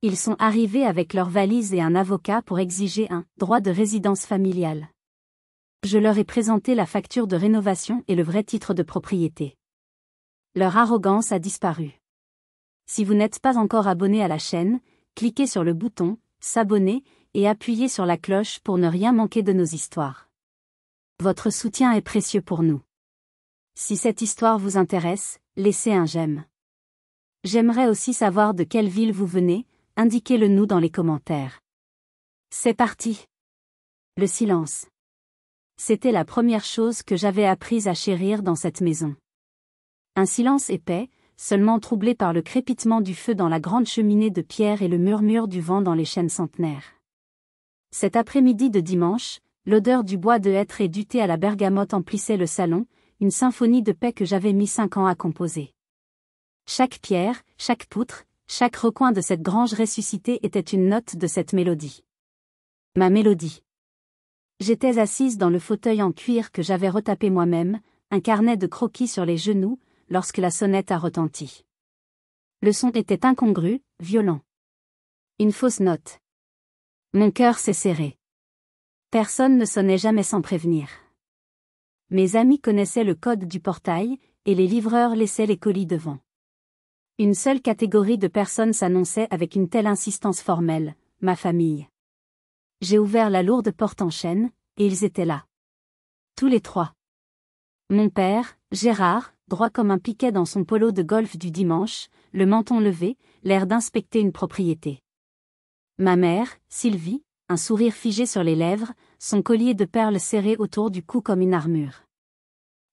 Ils sont arrivés avec leurs valises et un avocat pour exiger un droit de résidence familiale. Je leur ai présenté la facture de rénovation et le vrai titre de propriété. Leur arrogance a disparu. Si vous n'êtes pas encore abonné à la chaîne, cliquez sur le bouton « S'abonner » et appuyez sur la cloche pour ne rien manquer de nos histoires. Votre soutien est précieux pour nous. Si cette histoire vous intéresse, laissez un j'aime. J'aimerais aussi savoir de quelle ville vous venez, indiquez-le nous dans les commentaires. C'est parti. Le silence. C'était la première chose que j'avais apprise à chérir dans cette maison. Un silence épais, seulement troublé par le crépitement du feu dans la grande cheminée de pierre et le murmure du vent dans les chênes centenaires. Cet après-midi de dimanche, l'odeur du bois de hêtre et du thé à la bergamote emplissait le salon, une symphonie de paix que j'avais mis 5 ans à composer. Chaque pierre, chaque poutre, chaque recoin de cette grange ressuscitée était une note de cette mélodie. Ma mélodie. J'étais assise dans le fauteuil en cuir que j'avais retapé moi-même, un carnet de croquis sur les genoux, lorsque la sonnette a retenti. Le son était incongru, violent. Une fausse note. Mon cœur s'est serré. Personne ne sonnait jamais sans prévenir. Mes amis connaissaient le code du portail, et les livreurs laissaient les colis devant. Une seule catégorie de personnes s'annonçait avec une telle insistance formelle, ma famille. J'ai ouvert la lourde porte en chêne, et ils étaient là. Tous les 3. Mon père, Gérard, droit comme un piquet dans son polo de golf du dimanche, le menton levé, l'air d'inspecter une propriété. Ma mère, Sylvie, un sourire figé sur les lèvres, son collier de perles serré autour du cou comme une armure.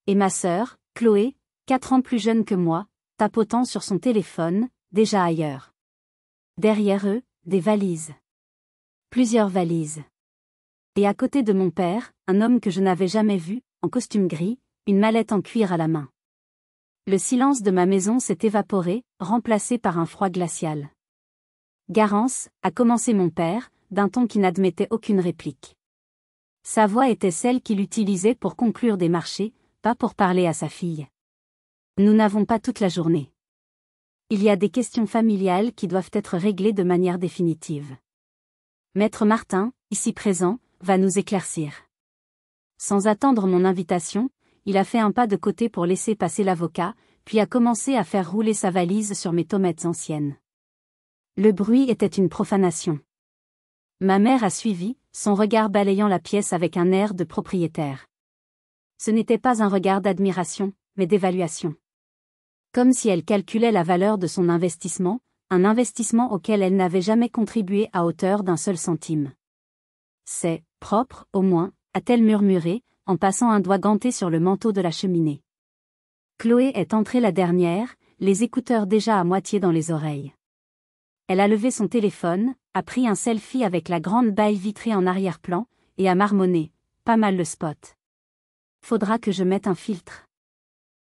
Et ma sœur, Chloé, 4 ans plus jeune que moi, tapotant sur son téléphone, déjà ailleurs. Derrière eux, des valises. Plusieurs valises. Et à côté de mon père, un homme que je n'avais jamais vu, en costume gris, une mallette en cuir à la main. Le silence de ma maison s'est évaporé, remplacé par un froid glacial. Garance, a commencé mon père, d'un ton qui n'admettait aucune réplique. Sa voix était celle qu'il utilisait pour conclure des marchés, pas pour parler à sa fille. Nous n'avons pas toute la journée. Il y a des questions familiales qui doivent être réglées de manière définitive. Maître Martin, ici présent, va nous éclaircir. Sans attendre mon invitation, il a fait un pas de côté pour laisser passer l'avocat, puis a commencé à faire rouler sa valise sur mes tomates anciennes. Le bruit était une profanation. Ma mère a suivi, son regard balayant la pièce avec un air de propriétaire. Ce n'était pas un regard d'admiration, mais d'évaluation. Comme si elle calculait la valeur de son investissement, un investissement auquel elle n'avait jamais contribué à hauteur d'un seul centime. C'est propre, au moins, a-t-elle murmuré, en passant un doigt ganté sur le manteau de la cheminée. Chloé est entrée la dernière, les écouteurs déjà à moitié dans les oreilles. Elle a levé son téléphone, a pris un selfie avec la grande baille vitrée en arrière-plan, et a marmonné, pas mal le spot. Faudra que je mette un filtre.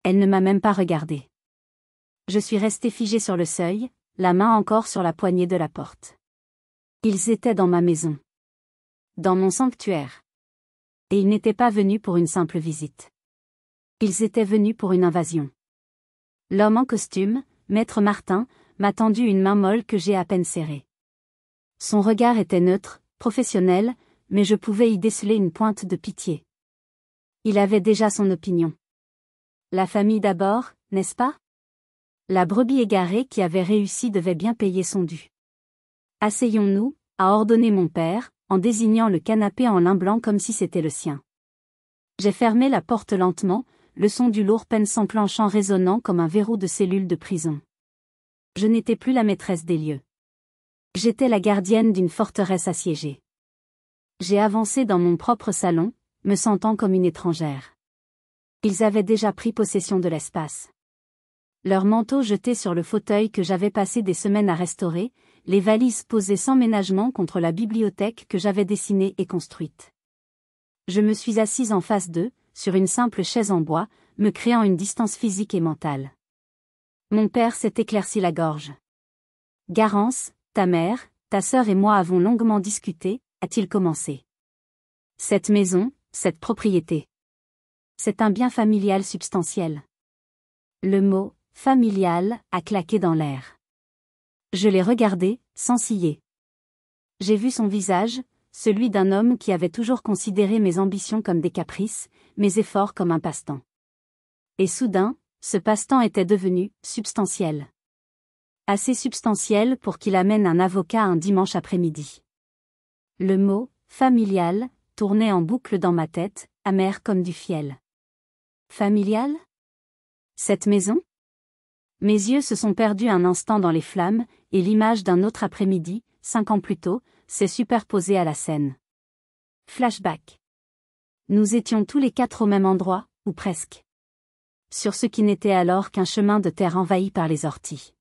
Elle ne m'a même pas regardé. Je suis restée figée sur le seuil, la main encore sur la poignée de la porte. Ils étaient dans ma maison. Dans mon sanctuaire. Et ils n'étaient pas venus pour une simple visite. Ils étaient venus pour une invasion. L'homme en costume, Maître Martin, m'a tendu une main molle que j'ai à peine serrée. Son regard était neutre, professionnel, mais je pouvais y déceler une pointe de pitié. Il avait déjà son opinion. La famille d'abord, n'est-ce pas? La brebis égarée qui avait réussi devait bien payer son dû. Asseyons-nous, a ordonné mon père, en désignant le canapé en lin blanc comme si c'était le sien. J'ai fermé la porte lentement, le son du lourd pince enclenchant résonnant comme un verrou de cellule de prison. Je n'étais plus la maîtresse des lieux. J'étais la gardienne d'une forteresse assiégée. J'ai avancé dans mon propre salon, me sentant comme une étrangère. Ils avaient déjà pris possession de l'espace. Leurs manteaux jetés sur le fauteuil que j'avais passé des semaines à restaurer, les valises posées sans ménagement contre la bibliothèque que j'avais dessinée et construite. Je me suis assise en face d'eux, sur une simple chaise en bois, me créant une distance physique et mentale. Mon père s'est éclairci la gorge. « Garance, ta mère, ta sœur et moi avons longuement discuté », a-t-il commencé. Cette maison, cette propriété. C'est un bien familial substantiel. Le mot « familial » a claqué dans l'air. Je l'ai regardé, sans ciller. J'ai vu son visage, celui d'un homme qui avait toujours considéré mes ambitions comme des caprices, mes efforts comme un passe-temps. Et soudain, ce passe-temps était devenu substantiel. Assez substantiel pour qu'il amène un avocat un dimanche après-midi. Le mot « familial » tournait en boucle dans ma tête, amer comme du fiel. Familial ? Cette maison ? Mes yeux se sont perdus un instant dans les flammes, et l'image d'un autre après-midi, 5 ans plus tôt, s'est superposée à la scène. Flashback. Nous étions tous les 4 au même endroit, ou presque. Sur ce qui n'était alors qu'un chemin de terre envahi par les orties.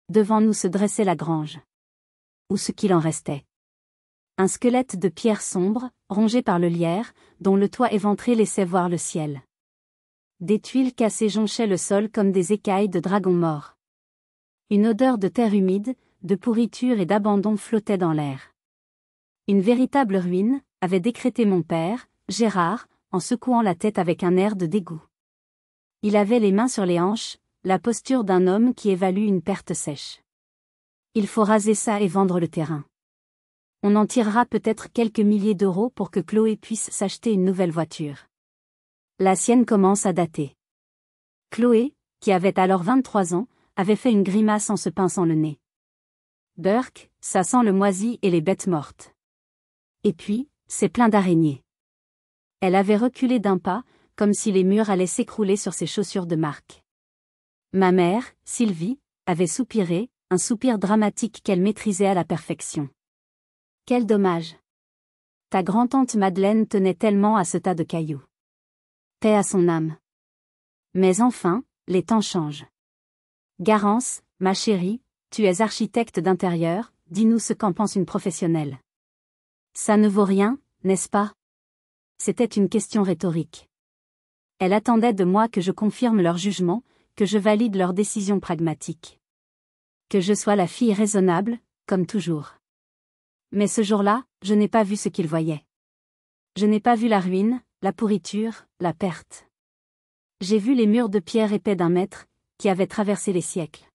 Devant nous se dressait la grange. Ou ce qu'il en restait. Un squelette de pierre sombre, rongé par le lierre, dont le toit éventré laissait voir le ciel. Des tuiles cassées jonchaient le sol comme des écailles de dragons morts. Une odeur de terre humide, de pourriture et d'abandon flottait dans l'air. Une véritable ruine, avait décrété mon père, Gérard, en secouant la tête avec un air de dégoût. Il avait les mains sur les hanches, la posture d'un homme qui évalue une perte sèche. Il faut raser ça et vendre le terrain. On en tirera peut-être quelques milliers d'euros pour que Chloé puisse s'acheter une nouvelle voiture. La sienne commence à dater. Chloé, qui avait alors 23 ans, avait fait une grimace en se pinçant le nez. Burk, ça sent le moisi et les bêtes mortes. Et puis, c'est plein d'araignées. Elle avait reculé d'un pas, comme si les murs allaient s'écrouler sur ses chaussures de marque. Ma mère, Sylvie, avait soupiré, un soupir dramatique qu'elle maîtrisait à la perfection. Quel dommage. Ta grand-tante Madeleine tenait tellement à ce tas de cailloux. Paix à son âme. Mais enfin, les temps changent. Garance, ma chérie, tu es architecte d'intérieur, dis-nous ce qu'en pense une professionnelle. Ça ne vaut rien, n'est-ce pas ? C'était une question rhétorique. Elle attendait de moi que je confirme leur jugement, que je valide leur décision pragmatique. Que je sois la fille raisonnable, comme toujours. Mais ce jour-là, je n'ai pas vu ce qu'ils voyaient. Je n'ai pas vu la ruine, la pourriture, la perte. J'ai vu les murs de pierre épais d'1 mètre, qui avaient traversé les siècles.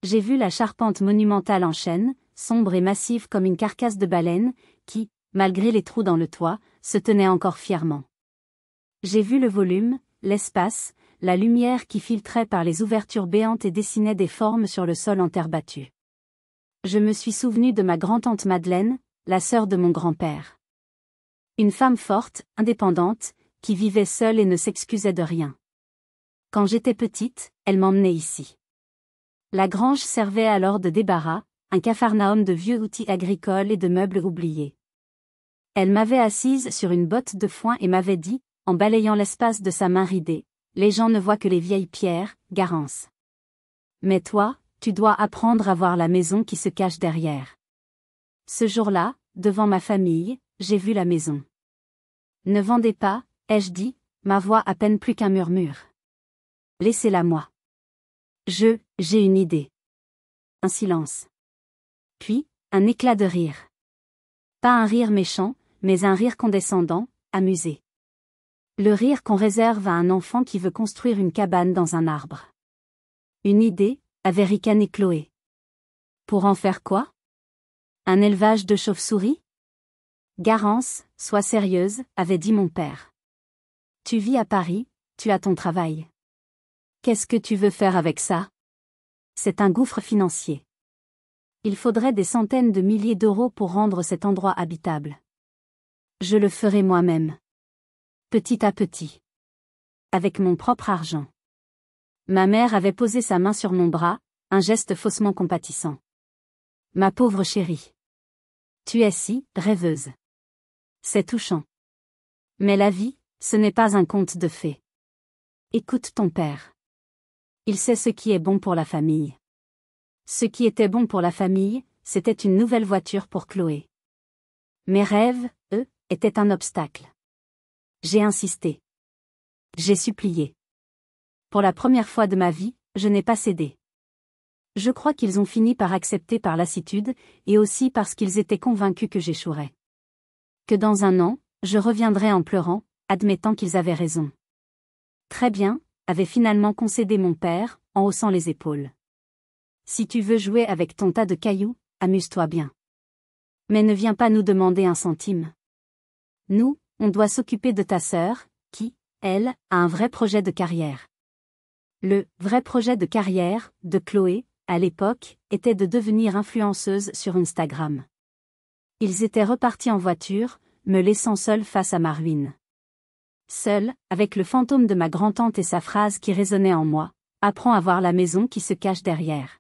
J'ai vu la charpente monumentale en chêne, sombre et massive comme une carcasse de baleine, qui, malgré les trous dans le toit, se tenait encore fièrement. J'ai vu le volume, l'espace, la lumière qui filtrait par les ouvertures béantes et dessinait des formes sur le sol en terre battue. Je me suis souvenu de ma grand-tante Madeleine, la sœur de mon grand-père. Une femme forte, indépendante, qui vivait seule et ne s'excusait de rien. Quand j'étais petite, elle m'emmenait ici. La grange servait alors de débarras, un capharnaüm de vieux outils agricoles et de meubles oubliés. Elle m'avait assise sur une botte de foin et m'avait dit, en balayant l'espace de sa main ridée, « Les gens ne voient que les vieilles pierres, Garance. Mais toi, tu dois apprendre à voir la maison qui se cache derrière. » Ce jour-là, devant ma famille, j'ai vu la maison. Ne vendez pas, ai-je dit, ma voix à peine plus qu'un murmure. Laissez-la moi. J'ai une idée. Un silence. Puis, un éclat de rire. Pas un rire méchant, mais un rire condescendant, amusé. Le rire qu'on réserve à un enfant qui veut construire une cabane dans un arbre. Une idée, avait ricané Chloé. Pour en faire quoi ? Un élevage de chauves-souris ? Garance, sois sérieuse, avait dit mon père. Tu vis à Paris, tu as ton travail. Qu'est-ce que tu veux faire avec ça ? C'est un gouffre financier. Il faudrait des centaines de milliers d'euros pour rendre cet endroit habitable. Je le ferai moi-même. Petit à petit. Avec mon propre argent. Ma mère avait posé sa main sur mon bras, un geste faussement compatissant. Ma pauvre chérie. Tu es si rêveuse. C'est touchant. Mais la vie, ce n'est pas un conte de fées. Écoute ton père. Il sait ce qui est bon pour la famille. Ce qui était bon pour la famille, c'était une nouvelle voiture pour Chloé. Mes rêves, eux, étaient un obstacle. J'ai insisté. J'ai supplié. Pour la première fois de ma vie, je n'ai pas cédé. Je crois qu'ils ont fini par accepter par lassitude, et aussi parce qu'ils étaient convaincus que j'échouerais. Que dans 1 an, je reviendrais en pleurant, admettant qu'ils avaient raison. Très bien, avait finalement concédé mon père, en haussant les épaules. Si tu veux jouer avec ton tas de cailloux, amuse-toi bien. Mais ne viens pas nous demander un centime. Nous, on doit s'occuper de ta sœur, qui, elle, a un vrai projet de carrière. Le « vrai projet de carrière » de Chloé, à l'époque, était de devenir influenceuse sur Instagram. Ils étaient repartis en voiture, me laissant seule face à ma ruine. Seule, avec le fantôme de ma grand-tante et sa phrase qui résonnait en moi, « Apprends à voir la maison qui se cache derrière ».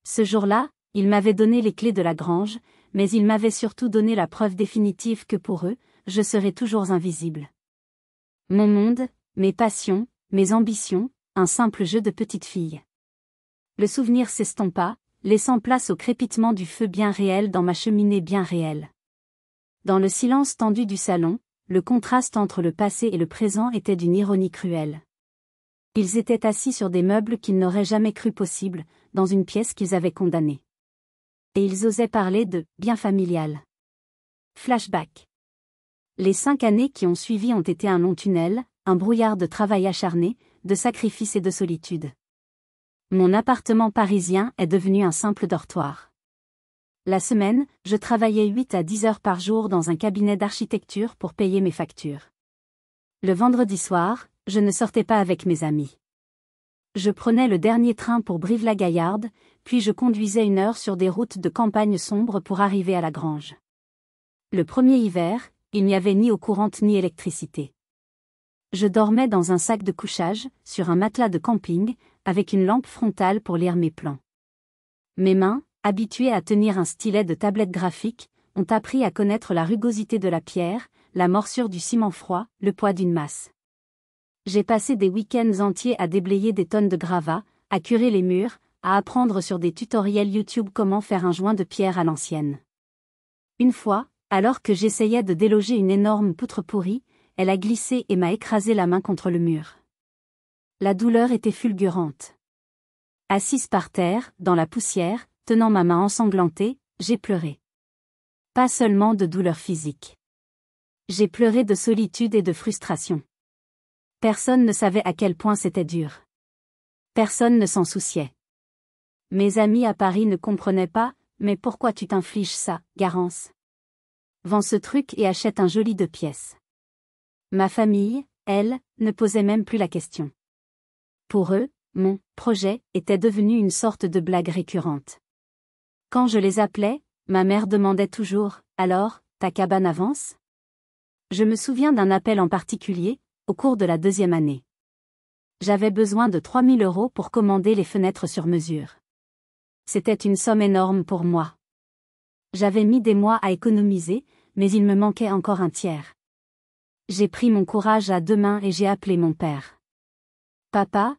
Ce jour-là, ils m'avaient donné les clés de la grange, mais ils m'avaient surtout donné la preuve définitive que pour eux, je serais toujours invisible. Mon monde, mes passions, mes ambitions, un simple jeu de petite fille. Le souvenir s'estompa, laissant place au crépitement du feu bien réel dans ma cheminée bien réelle. Dans le silence tendu du salon, le contraste entre le passé et le présent était d'une ironie cruelle. Ils étaient assis sur des meubles qu'ils n'auraient jamais cru possible, dans une pièce qu'ils avaient condamnée. Et ils osaient parler de « bien familial ». Flashback. Les 5 années qui ont suivi ont été un long tunnel, un brouillard de travail acharné, de sacrifices et de solitude. Mon appartement parisien est devenu un simple dortoir. La semaine, je travaillais 8 à 10 heures par jour dans un cabinet d'architecture pour payer mes factures. Le vendredi soir, je ne sortais pas avec mes amis. Je prenais le dernier train pour Brive-la-Gaillarde, puis je conduisais 1 heure sur des routes de campagne sombres pour arriver à la grange. Le premier hiver, il n'y avait ni eau courante ni électricité. Je dormais dans un sac de couchage, sur un matelas de camping, avec une lampe frontale pour lire mes plans. Mes mains, habituées à tenir un stylet de tablette graphique, ont appris à connaître la rugosité de la pierre, la morsure du ciment froid, le poids d'une masse. J'ai passé des week-ends entiers à déblayer des tonnes de gravats, à curer les murs, à apprendre sur des tutoriels YouTube comment faire un joint de pierre à l'ancienne. Une fois, alors que j'essayais de déloger une énorme poutre pourrie, elle a glissé et m'a écrasé la main contre le mur. La douleur était fulgurante. Assise par terre, dans la poussière, tenant ma main ensanglantée, j'ai pleuré. Pas seulement de douleur physique. J'ai pleuré de solitude et de frustration. Personne ne savait à quel point c'était dur. Personne ne s'en souciait. Mes amis à Paris ne comprenaient pas, mais pourquoi tu t'infliges ça, Garance? Vends ce truc et achète un joli 2 pièces. Ma famille, elle, ne posait même plus la question. Pour eux, mon projet était devenu une sorte de blague récurrente. Quand je les appelais, ma mère demandait toujours « Alors, ta cabane avance ?» Je me souviens d'un appel en particulier, au cours de la 2e année. J'avais besoin de 3 000 € pour commander les fenêtres sur mesure. C'était une somme énorme pour moi. J'avais mis des mois à économiser, mais il me manquait encore un tiers. J'ai pris mon courage à 2 mains et j'ai appelé mon père. Papa,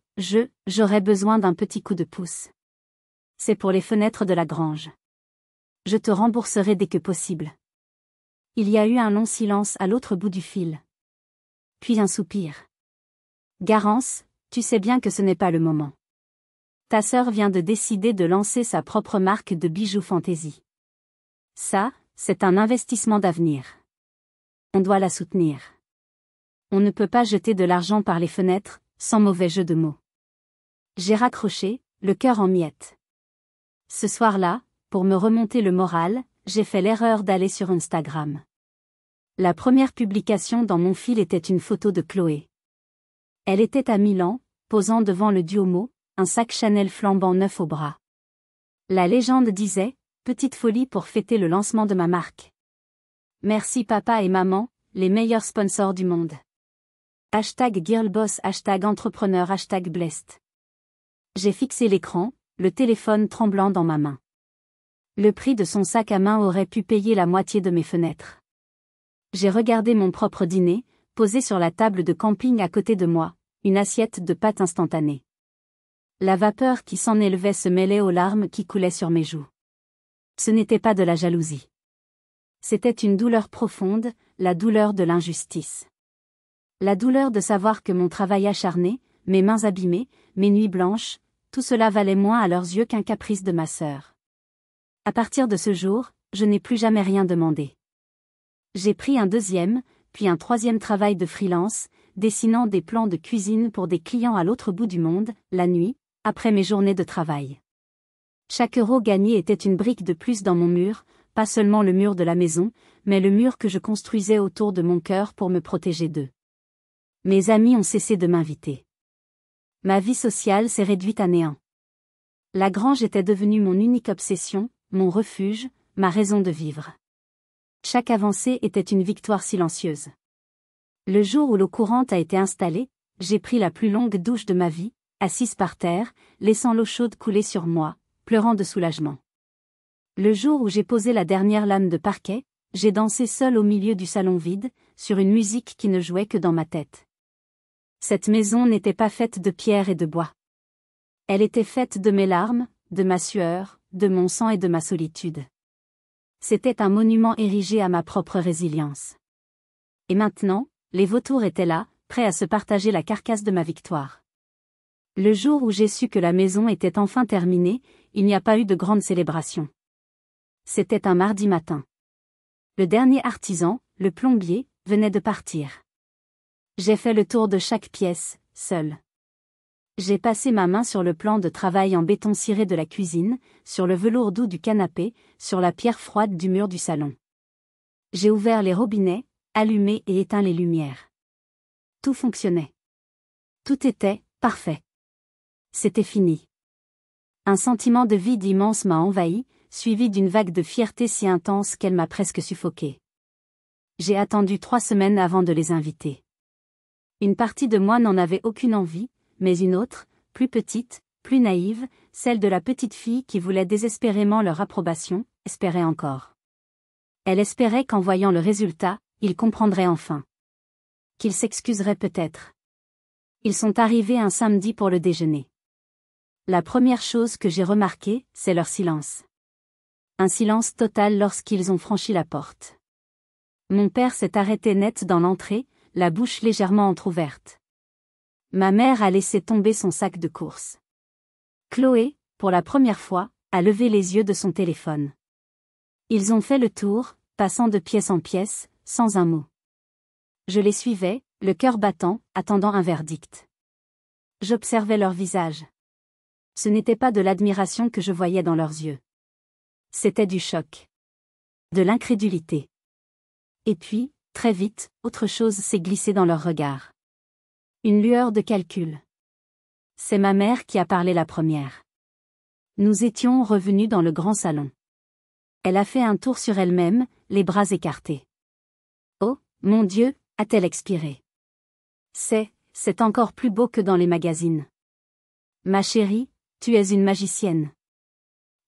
j'aurais besoin d'un petit coup de pouce. C'est pour les fenêtres de la grange. Je te rembourserai dès que possible. Il y a eu un long silence à l'autre bout du fil. Puis un soupir. Garance, tu sais bien que ce n'est pas le moment. Ta sœur vient de décider de lancer sa propre marque de bijoux fantaisie. Ça, c'est un investissement d'avenir. On doit la soutenir. On ne peut pas jeter de l'argent par les fenêtres, sans mauvais jeu de mots. J'ai raccroché, le cœur en miettes. Ce soir-là, pour me remonter le moral, j'ai fait l'erreur d'aller sur Instagram. La première publication dans mon fil était une photo de Chloé. Elle était à Milan, posant devant le Duomo, un sac Chanel flambant neuf au bras. La légende disait « Petite folie pour fêter le lancement de ma marque ». Merci papa et maman, les meilleurs sponsors du monde. #girlboss, #entrepreneur, #blessed. J'ai fixé l'écran, le téléphone tremblant dans ma main. Le prix de son sac à main aurait pu payer la moitié de mes fenêtres. J'ai regardé mon propre dîner, posé sur la table de camping à côté de moi, une assiette de pâtes instantanées. La vapeur qui s'en élevait se mêlait aux larmes qui coulaient sur mes joues. Ce n'était pas de la jalousie. C'était une douleur profonde, la douleur de l'injustice. La douleur de savoir que mon travail acharné, mes mains abîmées, mes nuits blanches, tout cela valait moins à leurs yeux qu'un caprice de ma sœur. À partir de ce jour, je n'ai plus jamais rien demandé. J'ai pris un 2e, puis un 3e travail de freelance, dessinant des plans de cuisine pour des clients à l'autre bout du monde, la nuit, après mes journées de travail. Chaque euro gagné était une brique de plus dans mon mur, pas seulement le mur de la maison, mais le mur que je construisais autour de mon cœur pour me protéger d'eux. Mes amis ont cessé de m'inviter. Ma vie sociale s'est réduite à néant. La grange était devenue mon unique obsession, mon refuge, ma raison de vivre. Chaque avancée était une victoire silencieuse. Le jour où l'eau courante a été installée, j'ai pris la plus longue douche de ma vie, assise par terre, laissant l'eau chaude couler sur moi, pleurant de soulagement. Le jour où j'ai posé la dernière lame de parquet, j'ai dansé seule au milieu du salon vide, sur une musique qui ne jouait que dans ma tête. Cette maison n'était pas faite de pierre et de bois. Elle était faite de mes larmes, de ma sueur, de mon sang et de ma solitude. C'était un monument érigé à ma propre résilience. Et maintenant, les vautours étaient là, prêts à se partager la carcasse de ma victoire. Le jour où j'ai su que la maison était enfin terminée, il n'y a pas eu de grande célébration. C'était un mardi matin. Le dernier artisan, le plombier, venait de partir. J'ai fait le tour de chaque pièce, seule. J'ai passé ma main sur le plan de travail en béton ciré de la cuisine, sur le velours doux du canapé, sur la pierre froide du mur du salon. J'ai ouvert les robinets, allumé et éteint les lumières. Tout fonctionnait. Tout était parfait. C'était fini. Un sentiment de vide immense m'a envahi, suivi d'une vague de fierté si intense qu'elle m'a presque suffoqué. J'ai attendu 3 semaines avant de les inviter. Une partie de moi n'en avait aucune envie, mais une autre, plus petite, plus naïve, celle de la petite fille qui voulait désespérément leur approbation, espérait encore. Elle espérait qu'en voyant le résultat, ils comprendraient enfin. Qu'ils s'excuseraient peut-être. Ils sont arrivés un samedi pour le déjeuner. La première chose que j'ai remarquée, c'est leur silence. Un silence total lorsqu'ils ont franchi la porte. Mon père s'est arrêté net dans l'entrée, la bouche légèrement entr'ouverte. Ma mère a laissé tomber son sac de course. Chloé, pour la première fois, a levé les yeux de son téléphone. Ils ont fait le tour, passant de pièce en pièce, sans un mot. Je les suivais, le cœur battant, attendant un verdict. J'observais leur visage. Ce n'était pas de l'admiration que je voyais dans leurs yeux. C'était du choc. De l'incrédulité. Et puis, très vite, autre chose s'est glissée dans leur regard. Une lueur de calcul. C'est ma mère qui a parlé la première. Nous étions revenus dans le grand salon. Elle a fait un tour sur elle-même, les bras écartés. Oh, mon Dieu, a-t-elle expiré. C'est encore plus beau que dans les magazines. Ma chérie, tu es une magicienne.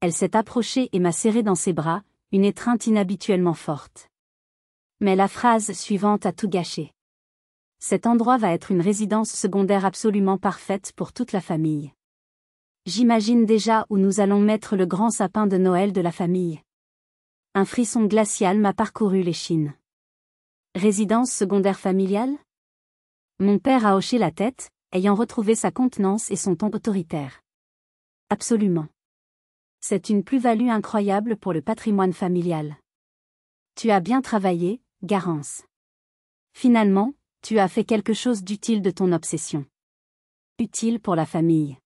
Elle s'est approchée et m'a serré dans ses bras, une étreinte inhabituellement forte. Mais la phrase suivante a tout gâché. Cet endroit va être une résidence secondaire absolument parfaite pour toute la famille. J'imagine déjà où nous allons mettre le grand sapin de Noël de la famille. Un frisson glacial m'a parcouru l'échine. Résidence secondaire familiale ? Mon père a hoché la tête, ayant retrouvé sa contenance et son ton autoritaire. Absolument. C'est une plus-value incroyable pour le patrimoine familial. Tu as bien travaillé, Garance. Finalement, tu as fait quelque chose d'utile de ton obsession. Utile pour la famille.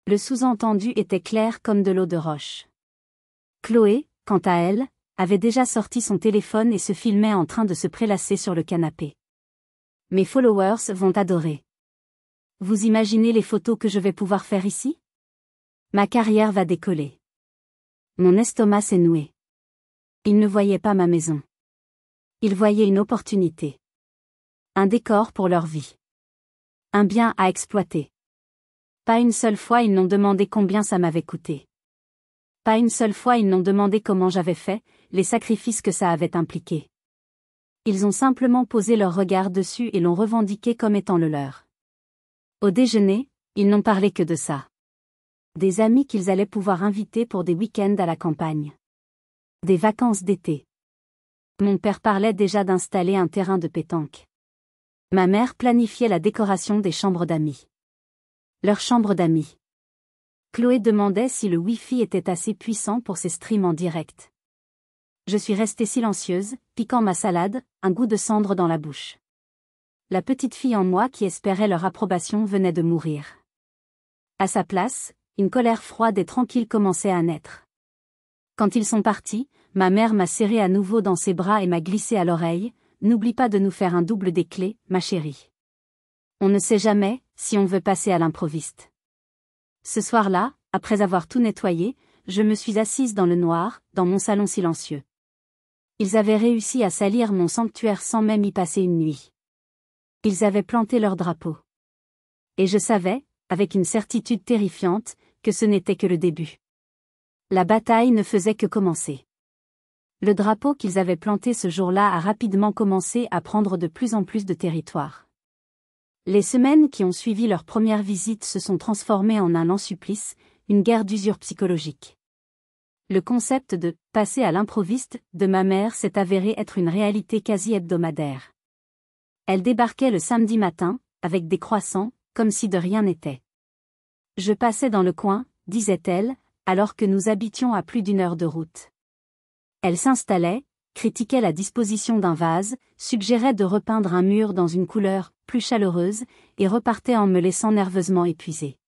Le sous-entendu était clair comme de l'eau de roche. Chloé, quant à elle, avait déjà sorti son téléphone et se filmait en train de se prélasser sur le canapé. Mes followers vont adorer. Vous imaginez les photos que je vais pouvoir faire ici ? Ma carrière va décoller. Mon estomac s'est noué. Ils ne voyaient pas ma maison. Ils voyaient une opportunité. Un décor pour leur vie. Un bien à exploiter. Pas une seule fois ils n'ont demandé combien ça m'avait coûté. Pas une seule fois ils n'ont demandé comment j'avais fait, les sacrifices que ça avait impliqués. Ils ont simplement posé leur regard dessus et l'ont revendiqué comme étant le leur. Au déjeuner, ils n'ont parlé que de ça. Des amis qu'ils allaient pouvoir inviter pour des week-ends à la campagne. Des vacances d'été. Mon père parlait déjà d'installer un terrain de pétanque. Ma mère planifiait la décoration des chambres d'amis. Leur chambre d'amis. Chloé demandait si le Wi-Fi était assez puissant pour ses streams en direct. Je suis restée silencieuse, piquant ma salade, un goût de cendre dans la bouche. La petite fille en moi qui espérait leur approbation venait de mourir. À sa place, une colère froide et tranquille commençait à naître. Quand ils sont partis, ma mère m'a serré à nouveau dans ses bras et m'a glissé à l'oreille, « N'oublie pas de nous faire un double des clés, ma chérie. On ne sait jamais, si on veut passer à l'improviste. » Ce soir-là, après avoir tout nettoyé, je me suis assise dans le noir, dans mon salon silencieux. Ils avaient réussi à salir mon sanctuaire sans même y passer une nuit. Ils avaient planté leur drapeau. Et je savais, avec une certitude terrifiante, que ce n'était que le début. La bataille ne faisait que commencer. Le drapeau qu'ils avaient planté ce jour-là a rapidement commencé à prendre de plus en plus de territoire. Les semaines qui ont suivi leur première visite se sont transformées en un lent supplice, une guerre d'usure psychologique. Le concept de « passer à l'improviste » de ma mère s'est avéré être une réalité quasi hebdomadaire. Elle débarquait le samedi matin, avec des croissants, comme si de rien n'était. Je passais dans le coin, disait-elle, alors que nous habitions à plus d'1 heure de route. Elle s'installait, critiquait la disposition d'un vase, suggérait de repeindre un mur dans une couleur plus chaleureuse, et repartait en me laissant nerveusement épuisée.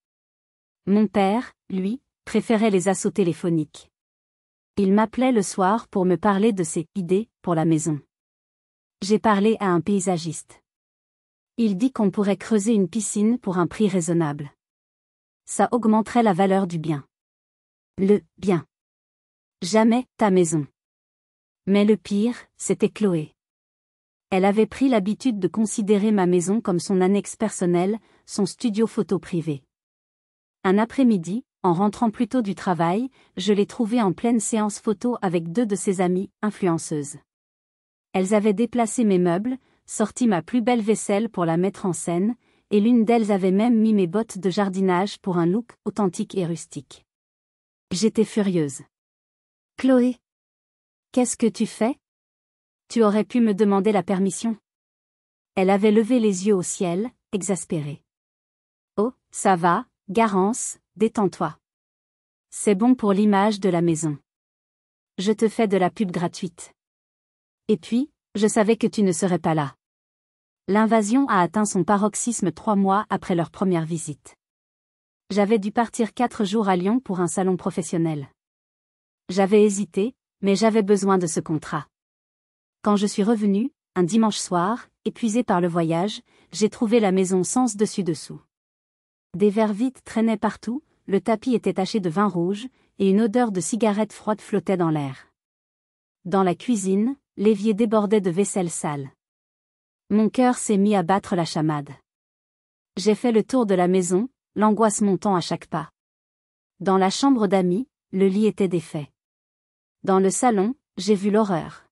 Mon père, lui, préférait les assauts téléphoniques. Il m'appelait le soir pour me parler de ses idées pour la maison. J'ai parlé à un paysagiste. Il dit qu'on pourrait creuser une piscine pour un prix raisonnable. Ça augmenterait la valeur du bien. Le bien. Jamais ta maison. Mais le pire, c'était Chloé. Elle avait pris l'habitude de considérer ma maison comme son annexe personnelle, son studio photo privé. Un après-midi, en rentrant plus tôt du travail, je l'ai trouvée en pleine séance photo avec 2 de ses amies, influenceuses. Elles avaient déplacé mes meubles, sorti ma plus belle vaisselle pour la mettre en scène, et l'une d'elles avait même mis mes bottes de jardinage pour un look authentique et rustique. J'étais furieuse. « Chloé, qu'est-ce que tu fais ? Tu aurais pu me demander la permission. » Elle avait levé les yeux au ciel, exaspérée. « Oh, ça va, Garance, détends-toi. C'est bon pour l'image de la maison. Je te fais de la pub gratuite. Et puis, je savais que tu ne serais pas là. » L'invasion a atteint son paroxysme 3 mois après leur première visite. J'avais dû partir 4 jours à Lyon pour un salon professionnel. J'avais hésité, mais j'avais besoin de ce contrat. Quand je suis revenue, un dimanche soir, épuisée par le voyage, j'ai trouvé la maison sens dessus-dessous. Des verres vides traînaient partout, le tapis était taché de vin rouge, et une odeur de cigarette froide flottait dans l'air. Dans la cuisine, l'évier débordait de vaisselle sale. Mon cœur s'est mis à battre la chamade. J'ai fait le tour de la maison, l'angoisse montant à chaque pas. Dans la chambre d'amis, le lit était défait. Dans le salon, j'ai vu l'horreur.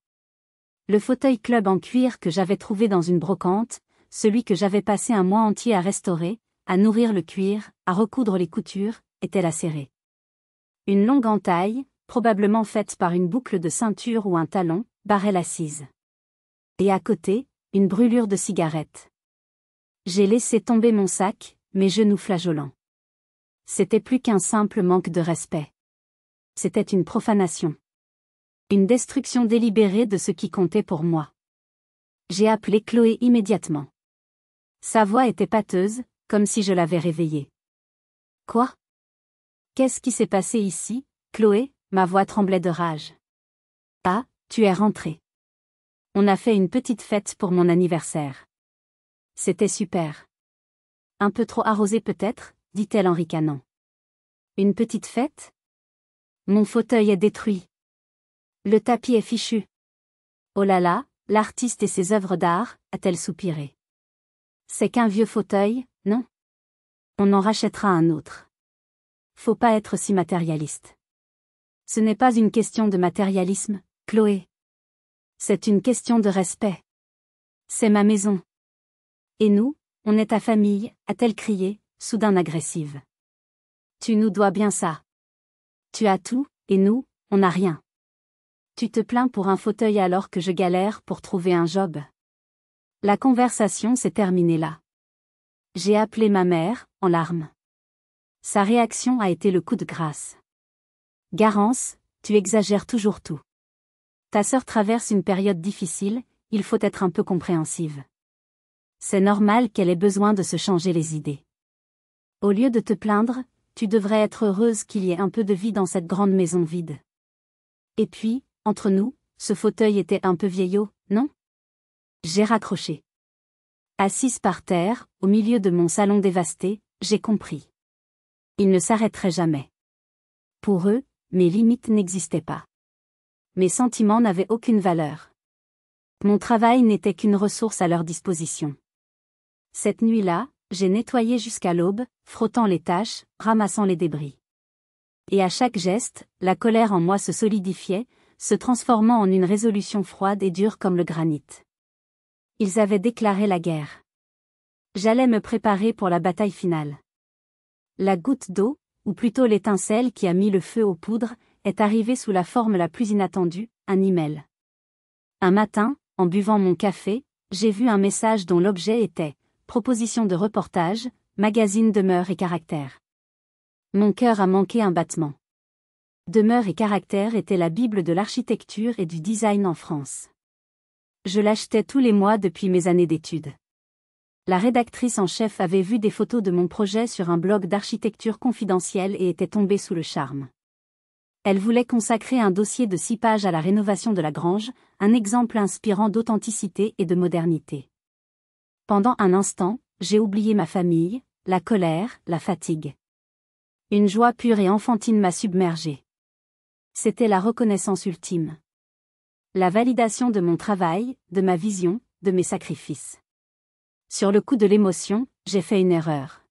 Le fauteuil club en cuir que j'avais trouvé dans une brocante, celui que j'avais passé un mois entier à restaurer, à nourrir le cuir, à recoudre les coutures, était lacéré. Une longue entaille, probablement faite par une boucle de ceinture ou un talon, barrait l'assise. Et à côté, une brûlure de cigarette. J'ai laissé tomber mon sac, mes genoux flageolants. C'était plus qu'un simple manque de respect. C'était une profanation. Une destruction délibérée de ce qui comptait pour moi. J'ai appelé Chloé immédiatement. Sa voix était pâteuse, comme si je l'avais réveillée. « Quoi ? Qu'est-ce qui s'est passé ici, Chloé ?» Ma voix tremblait de rage. « Ah, tu es rentrée. On a fait une petite fête pour mon anniversaire. C'était super. Un peu trop arrosé peut-être, dit-elle en ricanant. Une petite fête ? Mon fauteuil est détruit. Le tapis est fichu. Oh là là, l'artiste et ses œuvres d'art, a-t-elle soupiré. C'est qu'un vieux fauteuil, non ? On en rachètera un autre. Faut pas être si matérialiste. Ce n'est pas une question de matérialisme, Chloé. C'est une question de respect. C'est ma maison. Et nous, on est ta famille, a-t-elle crié, soudain agressive. Tu nous dois bien ça. Tu as tout, et nous, on n'a rien. Tu te plains pour un fauteuil alors que je galère pour trouver un job. La conversation s'est terminée là. J'ai appelé ma mère, en larmes. Sa réaction a été le coup de grâce. Garance, tu exagères toujours tout. Ta sœur traverse une période difficile, il faut être un peu compréhensive. C'est normal qu'elle ait besoin de se changer les idées. Au lieu de te plaindre, tu devrais être heureuse qu'il y ait un peu de vie dans cette grande maison vide. Et puis, entre nous, ce fauteuil était un peu vieillot, non? J'ai raccroché. Assise par terre, au milieu de mon salon dévasté, j'ai compris. Ils ne s'arrêteraient jamais. Pour eux, mes limites n'existaient pas. Mes sentiments n'avaient aucune valeur. Mon travail n'était qu'une ressource à leur disposition. Cette nuit-là, j'ai nettoyé jusqu'à l'aube, frottant les taches, ramassant les débris. Et à chaque geste, la colère en moi se solidifiait, se transformant en une résolution froide et dure comme le granit. Ils avaient déclaré la guerre. J'allais me préparer pour la bataille finale. La goutte d'eau, ou plutôt l'étincelle qui a mis le feu aux poudres, est arrivée sous la forme la plus inattendue, un email. Un matin, en buvant mon café, j'ai vu un message dont l'objet était « Proposition de reportage, magazine Demeure et Caractère ». Mon cœur a manqué un battement. Demeure et Caractère était la bible de l'architecture et du design en France. Je l'achetais tous les mois depuis mes années d'études. La rédactrice en chef avait vu des photos de mon projet sur un blog d'architecture confidentielle et était tombée sous le charme. Elle voulait consacrer un dossier de 6 pages à la rénovation de la grange, un exemple inspirant d'authenticité et de modernité. Pendant un instant, j'ai oublié ma famille, la colère, la fatigue. Une joie pure et enfantine m'a submergée. C'était la reconnaissance ultime. La validation de mon travail, de ma vision, de mes sacrifices. Sur le coup de l'émotion, j'ai fait une erreur.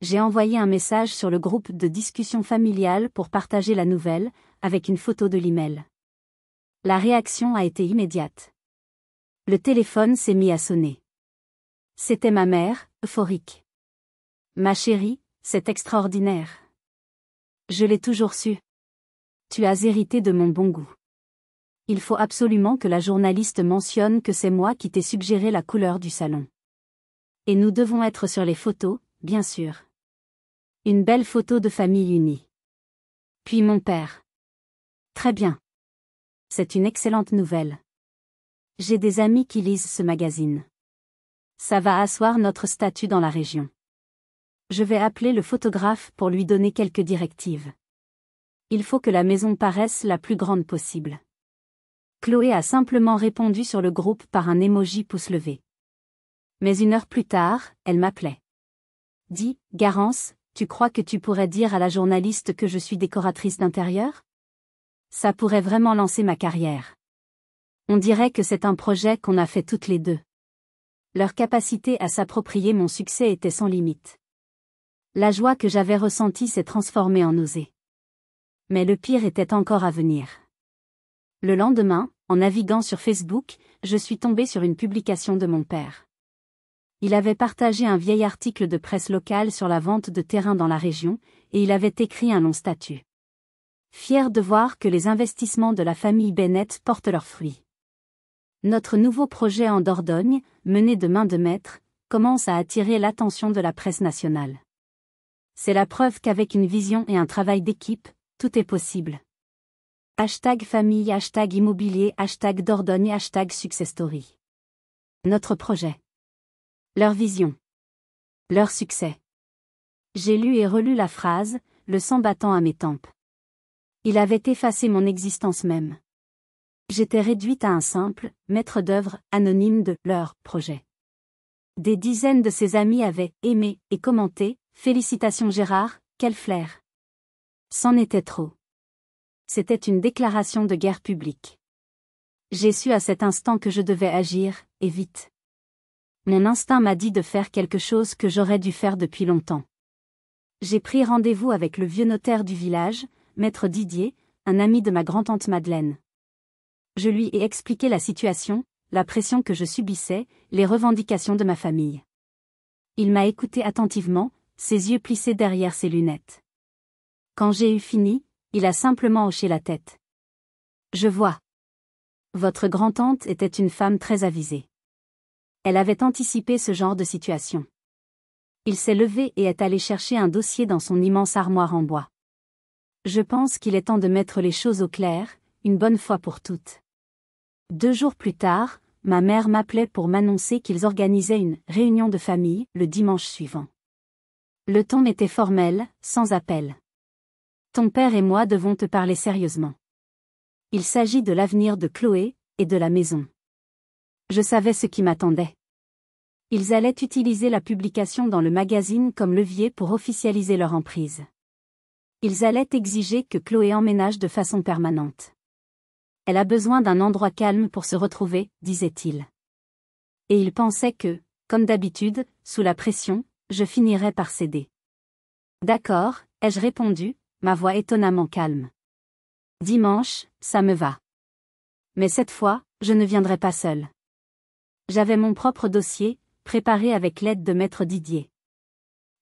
J'ai envoyé un message sur le groupe de discussion familiale pour partager la nouvelle, avec une photo de l'email. La réaction a été immédiate. Le téléphone s'est mis à sonner. C'était ma mère, euphorique. Ma chérie, c'est extraordinaire. Je l'ai toujours su. Tu as hérité de mon bon goût. Il faut absolument que la journaliste mentionne que c'est moi qui t'ai suggéré la couleur du salon. Et nous devons être sur les photos, bien sûr. Une belle photo de famille unie. Puis mon père. Très bien. C'est une excellente nouvelle. J'ai des amis qui lisent ce magazine. Ça va asseoir notre statut dans la région. Je vais appeler le photographe pour lui donner quelques directives. Il faut que la maison paraisse la plus grande possible. Chloé a simplement répondu sur le groupe par un emoji pouce levé. Mais 1 heure plus tard, elle m'appelait. Dis, Garance, tu crois que tu pourrais dire à la journaliste que je suis décoratrice d'intérieur? Ça pourrait vraiment lancer ma carrière. On dirait que c'est un projet qu'on a fait toutes les deux. Leur capacité à s'approprier mon succès était sans limite. La joie que j'avais ressentie s'est transformée en nausée. Mais le pire était encore à venir. Le lendemain, en naviguant sur Facebook, je suis tombée sur une publication de mon père. Il avait partagé un vieil article de presse locale sur la vente de terrains dans la région, et il avait écrit un long statut. Fier de voir que les investissements de la famille Bennett portent leurs fruits. Notre nouveau projet en Dordogne, mené de main de maître, commence à attirer l'attention de la presse nationale. C'est la preuve qu'avec une vision et un travail d'équipe, tout est possible. #famille, #immobilier, #Dordogne, #successtory. Notre projet. Leur vision. Leur succès. J'ai lu et relu la phrase, le sang battant à mes tempes. Il avait effacé mon existence même. J'étais réduite à un simple maître d'œuvre anonyme de leur projet. Des dizaines de ses amis avaient aimé et commenté, félicitations Gérard, quel flair. C'en était trop. C'était une déclaration de guerre publique. J'ai su à cet instant que je devais agir, et vite. Mon instinct m'a dit de faire quelque chose que j'aurais dû faire depuis longtemps. J'ai pris rendez-vous avec le vieux notaire du village, maître Didier, un ami de ma grand-tante Madeleine. Je lui ai expliqué la situation, la pression que je subissais, les revendications de ma famille. Il m'a écouté attentivement, ses yeux plissés derrière ses lunettes. Quand j'ai eu fini, il a simplement hoché la tête. Je vois. Votre grand-tante était une femme très avisée. Elle avait anticipé ce genre de situation. Il s'est levé et est allé chercher un dossier dans son immense armoire en bois. Je pense qu'il est temps de mettre les choses au clair, une bonne fois pour toutes. 2 jours plus tard, ma mère m'appelait pour m'annoncer qu'ils organisaient une réunion de famille le dimanche suivant. Le ton était formel, sans appel. Ton père et moi devons te parler sérieusement. Il s'agit de l'avenir de Chloé, et de la maison. Je savais ce qui m'attendait. Ils allaient utiliser la publication dans le magazine comme levier pour officialiser leur emprise. Ils allaient exiger que Chloé emménage de façon permanente. Elle a besoin d'un endroit calme pour se retrouver, disait-il. Et il pensait que, comme d'habitude, sous la pression, je finirais par céder. D'accord, ai-je répondu, ma voix étonnamment calme. Dimanche, ça me va. Mais cette fois, je ne viendrai pas seule. J'avais mon propre dossier, préparé avec l'aide de maître Didier.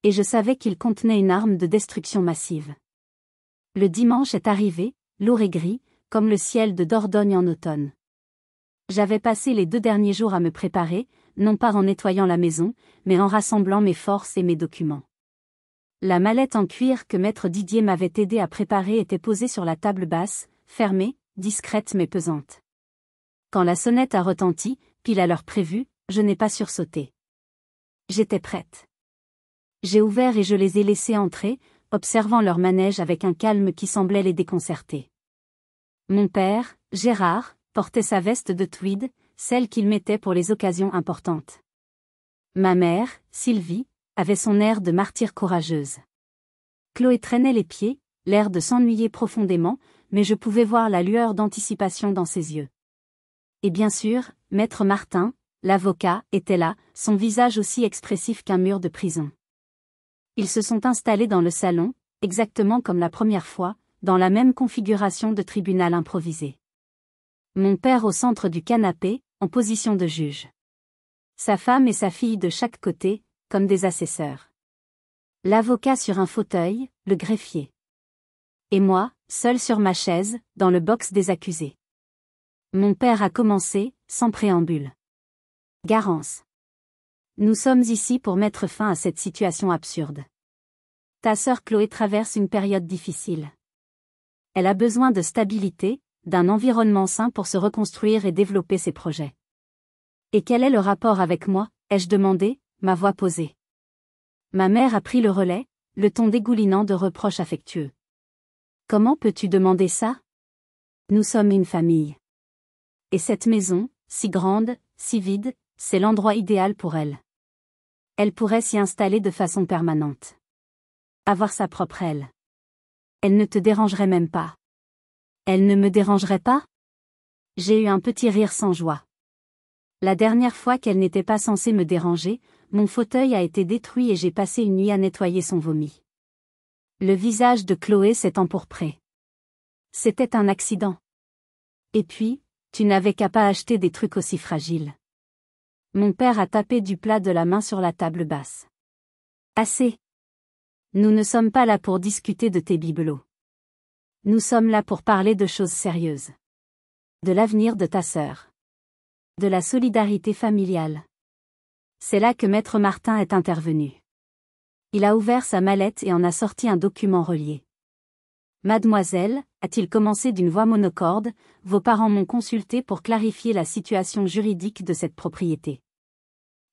Et je savais qu'il contenait une arme de destruction massive. Le dimanche est arrivé, lourd et gris, comme le ciel de Dordogne en automne. J'avais passé les 2 derniers jours à me préparer, non pas en nettoyant la maison, mais en rassemblant mes forces et mes documents. La mallette en cuir que maître Didier m'avait aidé à préparer était posée sur la table basse, fermée, discrète mais pesante. Quand la sonnette a retenti, pile à l'heure prévue, je n'ai pas sursauté. J'étais prête. J'ai ouvert et je les ai laissés entrer, observant leur manège avec un calme qui semblait les déconcerter. Mon père, Gérard, portait sa veste de tweed, celle qu'il mettait pour les occasions importantes. Ma mère, Sylvie, avait son air de martyre courageuse. Chloé traînait les pieds, l'air de s'ennuyer profondément, mais je pouvais voir la lueur d'anticipation dans ses yeux. Et bien sûr, maître Martin, l'avocat, était là, son visage aussi expressif qu'un mur de prison. Ils se sont installés dans le salon, exactement comme la première fois, dans la même configuration de tribunal improvisé. Mon père au centre du canapé, en position de juge. Sa femme et sa fille de chaque côté, comme des assesseurs. L'avocat sur un fauteuil, le greffier. Et moi, seul sur ma chaise, dans le box des accusés. Mon père a commencé, sans préambule. Garance. Nous sommes ici pour mettre fin à cette situation absurde. Ta sœur Chloé traverse une période difficile. Elle a besoin de stabilité, d'un environnement sain pour se reconstruire et développer ses projets. Et quel est le rapport avec moi, ai-je demandé, ma voix posée. Ma mère a pris le relais, le ton dégoulinant de reproches affectueux. Comment peux-tu demander ça? Nous sommes une famille. Et cette maison, si grande, si vide, c'est l'endroit idéal pour elle. Elle pourrait s'y installer de façon permanente. Avoir sa propre aile. Elle ne te dérangerait même pas. Elle ne me dérangerait pas? J'ai eu un petit rire sans joie. La dernière fois qu'elle n'était pas censée me déranger, mon fauteuil a été détruit et j'ai passé une nuit à nettoyer son vomi. Le visage de Chloé s'est empourpré. C'était un accident. Et puis, tu n'avais qu'à pas acheter des trucs aussi fragiles. Mon père a tapé du plat de la main sur la table basse. Assez. Nous ne sommes pas là pour discuter de tes bibelots. Nous sommes là pour parler de choses sérieuses. De l'avenir de ta sœur. De la solidarité familiale. C'est là que maître Martin est intervenu. Il a ouvert sa mallette et en a sorti un document relié. Mademoiselle, a-t-il commencé d'une voix monocorde, vos parents m'ont consulté pour clarifier la situation juridique de cette propriété.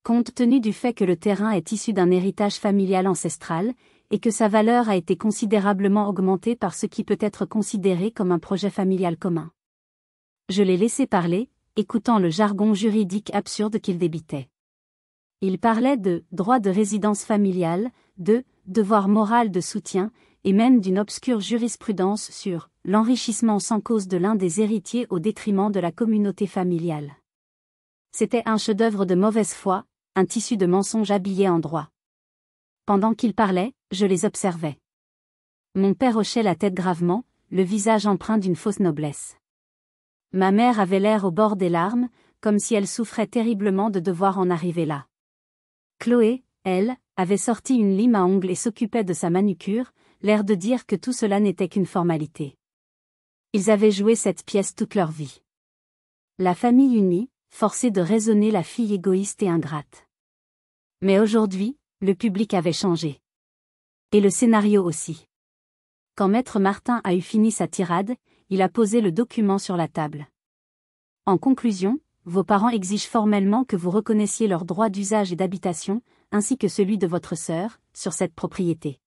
Compte tenu du fait que le terrain est issu d'un héritage familial ancestral, et que sa valeur a été considérablement augmentée par ce qui peut être considéré comme un projet familial commun. Je l'ai laissé parler, écoutant le jargon juridique absurde qu'il débitait. Il parlait de « droit de résidence familiale », de « devoir moral de soutien », et même d'une obscure jurisprudence sur « l'enrichissement sans cause de l'un des héritiers au détriment de la communauté familiale ». C'était un chef-d'œuvre de mauvaise foi, un tissu de mensonges habillé en droit. Pendant qu'il parlait, je les observais. Mon père hochait la tête gravement, le visage empreint d'une fausse noblesse. Ma mère avait l'air au bord des larmes, comme si elle souffrait terriblement de devoir en arriver là. Chloé, elle, avait sorti une lime à ongles et s'occupait de sa manucure, l'air de dire que tout cela n'était qu'une formalité. Ils avaient joué cette pièce toute leur vie. La famille unie, forcée de raisonner la fille égoïste et ingrate. Mais aujourd'hui, le public avait changé. Et le scénario aussi. Quand maître Martin a eu fini sa tirade, il a posé le document sur la table. En conclusion, vos parents exigent formellement que vous reconnaissiez leurs droits d'usage et d'habitation, ainsi que celui de votre sœur, sur cette propriété.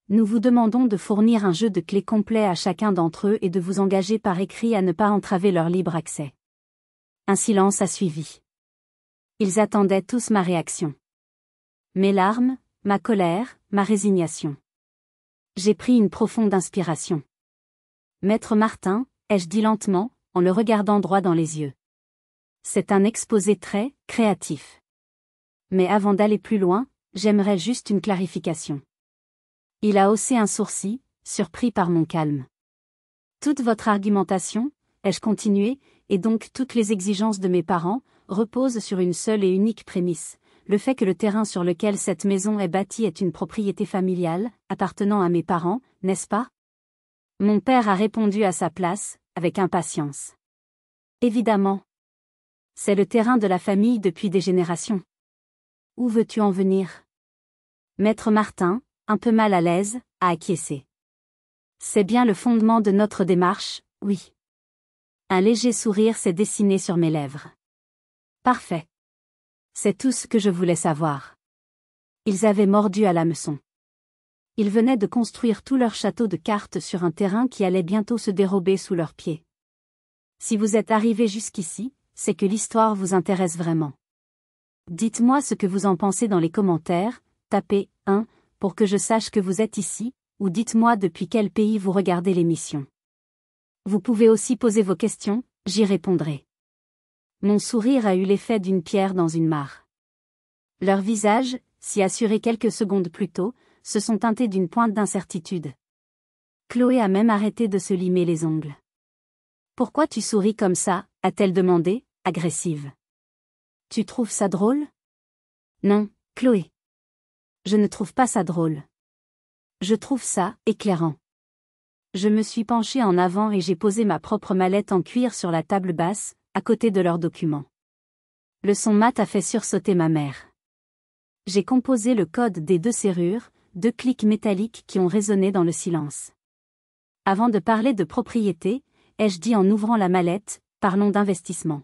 Nous vous demandons de fournir un jeu de clés complet à chacun d'entre eux et de vous engager par écrit à ne pas entraver leur libre accès. Un silence a suivi. Ils attendaient tous ma réaction. Mes larmes, ma colère, ma résignation. J'ai pris une profonde inspiration. Maître Martin, ai-je dit lentement, en le regardant droit dans les yeux. C'est un exposé très créatif. Mais avant d'aller plus loin, j'aimerais juste une clarification. Il a haussé un sourcil, surpris par mon calme. Toute votre argumentation, ai-je continué, et donc toutes les exigences de mes parents, reposent sur une seule et unique prémisse, le fait que le terrain sur lequel cette maison est bâtie est une propriété familiale, appartenant à mes parents, n'est-ce pas? Mon père a répondu à sa place, avec impatience. Évidemment. C'est le terrain de la famille depuis des générations. Où veux-tu en venir? Maître Martin, un peu mal à l'aise, a acquiescé. C'est bien le fondement de notre démarche, oui. Un léger sourire s'est dessiné sur mes lèvres. Parfait. C'est tout ce que je voulais savoir. Ils avaient mordu à l'hameçon. Ils venaient de construire tout leur château de cartes sur un terrain qui allait bientôt se dérober sous leurs pieds. Si vous êtes arrivé jusqu'ici, c'est que l'histoire vous intéresse vraiment. Dites-moi ce que vous en pensez dans les commentaires, tapez 1 pour que je sache que vous êtes ici, ou dites-moi depuis quel pays vous regardez l'émission. Vous pouvez aussi poser vos questions, j'y répondrai. Mon sourire a eu l'effet d'une pierre dans une mare. Leurs visages, si assurés quelques secondes plus tôt, se sont teintés d'une pointe d'incertitude. Chloé a même arrêté de se limer les ongles. « Pourquoi tu souris comme ça ?» a-t-elle demandé, agressive. « Tu trouves ça drôle ?» ?»« Non, Chloé. Je ne trouve pas ça drôle. Je trouve ça éclairant. » Je me suis penchée en avant et j'ai posé ma propre mallette en cuir sur la table basse, à côté de leurs documents. Le son mat a fait sursauter ma mère. J'ai composé le code des 2 serrures, 2 clics métalliques qui ont résonné dans le silence. Avant de parler de propriété, ai-je dit en ouvrant la mallette, parlons d'investissement.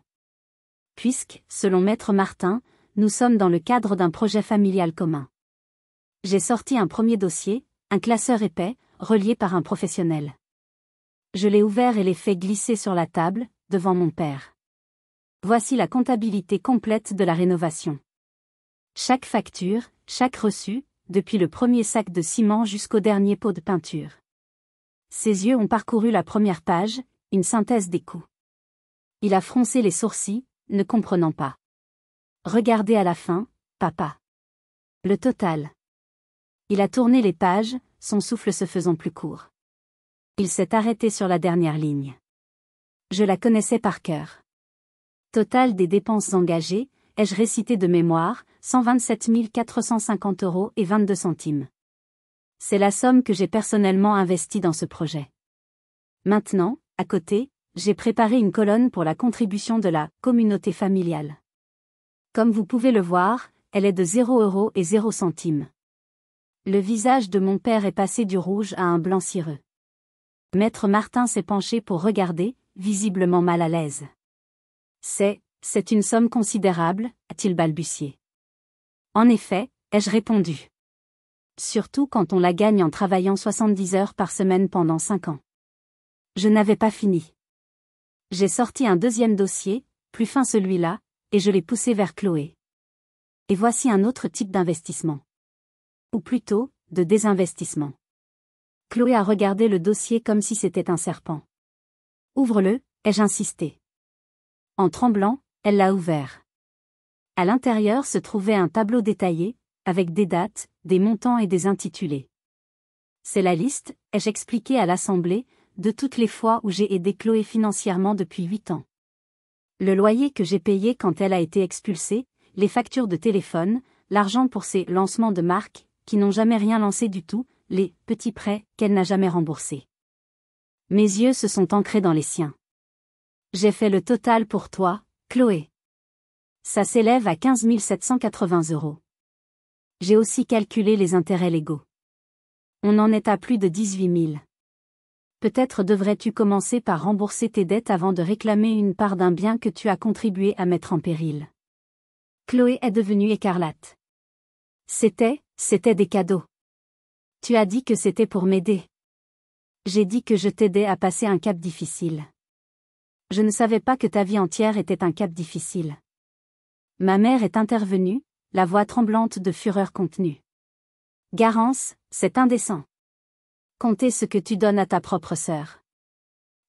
Puisque, selon Maître Martin, nous sommes dans le cadre d'un projet familial commun. J'ai sorti un premier dossier, un classeur épais, relié par un professionnel. Je l'ai ouvert et l'ai fait glisser sur la table, devant mon père. Voici la comptabilité complète de la rénovation. Chaque facture, chaque reçu, depuis le premier sac de ciment jusqu'au dernier pot de peinture. Ses yeux ont parcouru la première page, une synthèse des coûts. Il a froncé les sourcils, ne comprenant pas. Regardez à la fin, papa. Le total. Il a tourné les pages, son souffle se faisant plus court. Il s'est arrêté sur la dernière ligne. Je la connaissais par cœur. Total des dépenses engagées, ai-je récité de mémoire, 127 450 € et 22 centimes. C'est la somme que j'ai personnellement investie dans ce projet. Maintenant, à côté, j'ai préparé une colonne pour la contribution de la communauté familiale. Comme vous pouvez le voir, elle est de 0 € et 0 centimes. Le visage de mon père est passé du rouge à un blanc cireux. Maître Martin s'est penché pour regarder, visiblement mal à l'aise. C'est une somme considérable, a-t-il balbutié. En effet, ai-je répondu. Surtout quand on la gagne en travaillant 70 heures par semaine pendant 5 ans. Je n'avais pas fini. J'ai sorti un deuxième dossier, plus fin celui-là, et je l'ai poussé vers Chloé. Et voici un autre type d'investissement. Ou plutôt, de désinvestissement. Chloé a regardé le dossier comme si c'était un serpent. Ouvre-le, ai-je insisté. En tremblant, elle l'a ouvert. À l'intérieur se trouvait un tableau détaillé, avec des dates, des montants et des intitulés. C'est la liste, ai-je expliqué à l'Assemblée, de toutes les fois où j'ai aidé Chloé financièrement depuis 8 ans. Le loyer que j'ai payé quand elle a été expulsée, les factures de téléphone, l'argent pour ses lancements de marque, qui n'ont jamais rien lancé du tout, les petits prêts qu'elle n'a jamais remboursés. Mes yeux se sont ancrés dans les siens. J'ai fait le total pour toi, Chloé. Ça s'élève à 15 780 €. J'ai aussi calculé les intérêts légaux. On en est à plus de 18 000. Peut-être devrais-tu commencer par rembourser tes dettes avant de réclamer une part d'un bien que tu as contribué à mettre en péril. Chloé est devenue écarlate. C'était des cadeaux. Tu as dit que c'était pour m'aider. J'ai dit que je t'aidais à passer un cap difficile. Je ne savais pas que ta vie entière était un cap difficile. Ma mère est intervenue, la voix tremblante de fureur contenue. Garance, c'est indécent. Compter ce que tu donnes à ta propre sœur.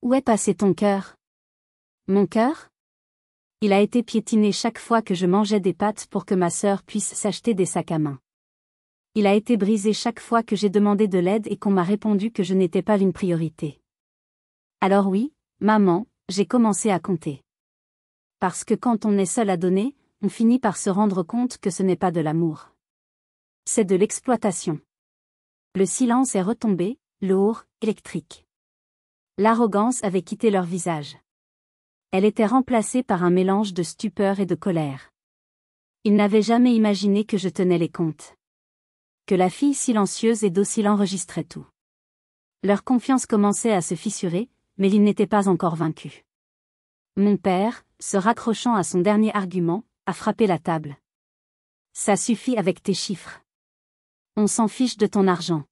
Où est passé ton cœur? Mon cœur? Il a été piétiné chaque fois que je mangeais des pâtes pour que ma sœur puisse s'acheter des sacs à main. Il a été brisé chaque fois que j'ai demandé de l'aide et qu'on m'a répondu que je n'étais pas une priorité. Alors oui, maman, j'ai commencé à compter. Parce que quand on est seul à donner, on finit par se rendre compte que ce n'est pas de l'amour. C'est de l'exploitation. Le silence est retombé, lourd, électrique. L'arrogance avait quitté leur visage. Elle était remplacée par un mélange de stupeur et de colère. Ils n'avaient jamais imaginé que je tenais les comptes. Que la fille silencieuse et docile enregistrait tout. Leur confiance commençait à se fissurer, mais ils n'étaient pas encore vaincus. Mon père, se raccrochant à son dernier argument, a frappé la table. Ça suffit avec tes chiffres. On s'en fiche de ton argent.